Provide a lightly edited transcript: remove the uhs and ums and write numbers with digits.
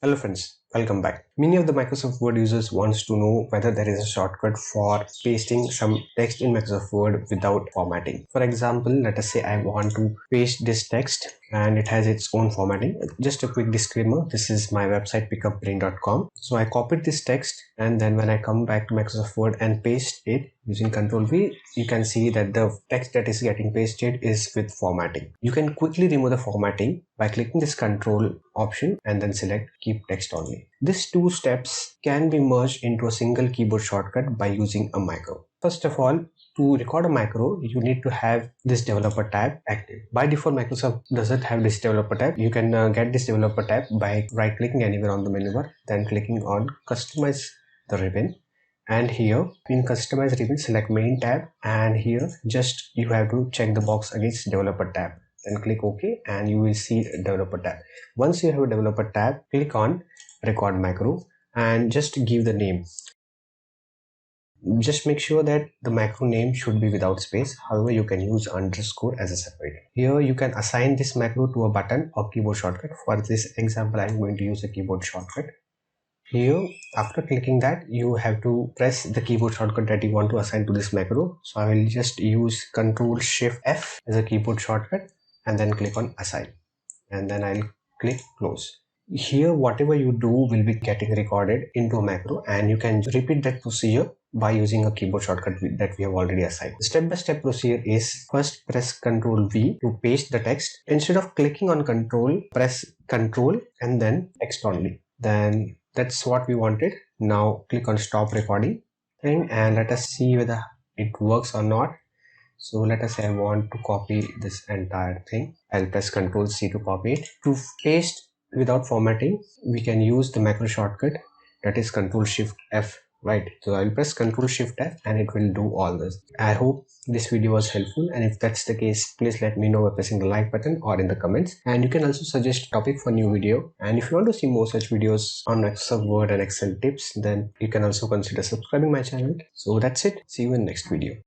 Hello friends, welcome back. Many of the Microsoft Word users wants to know whether there is a shortcut for pasting some text in Microsoft Word without formatting. For example, let us say I want to paste this text and it has its own formatting. Just a quick disclaimer, this is my website pickupbrain.com. So I copied this text and then when I come back to Microsoft Word and paste it using Ctrl V, you can see that the text that is getting pasted is with formatting. You can quickly remove the formatting by clicking this Ctrl option and then select keep text only. These two steps can be merged into a single keyboard shortcut by using a macro. First of all, to record a macro, you need to have this developer tab active. By default, Microsoft doesn't have this developer tab. You can get this developer tab by right clicking anywhere on the menu bar, then clicking on customize the ribbon. And here in customize ribbon, select main tab, and here just you have to check the box against developer tab. Then click OK and you will see developer tab. Once you have a developer tab, click on record macro and just give the name. Just make sure that the macro name should be without space. However, you can use underscore as a separate. Here you can assign this macro to a button or keyboard shortcut. For this example, I'm going to use a keyboard shortcut. Here, after clicking that, you have to press the keyboard shortcut that you want to assign to this macro. So I will just use Ctrl Shift F as a keyboard shortcut and then click on assign, and then I'll click close. Here whatever you do will be getting recorded into a macro, and you can repeat that procedure by using a keyboard shortcut that we have already assigned. The step-by-step procedure is first press Ctrl V to paste the text. Instead of clicking on Ctrl, press Ctrl and then text only. Then that's what we wanted. Now click on stop recording thing and let us see whether it works or not. So let us say I want to copy this entire thing. I'll press Ctrl C to copy it. To paste without formatting, we can use the macro shortcut, that is Ctrl Shift F, right? So I'll press Ctrl Shift F and it will do all this. I hope this video was helpful, and if that's the case, please let me know by pressing the like button or in the comments. And you can also suggest a topic for new video. And if you want to see more such videos on Microsoft Word and Excel tips, then you can also consider subscribing my channel. So that's it. See you in next video.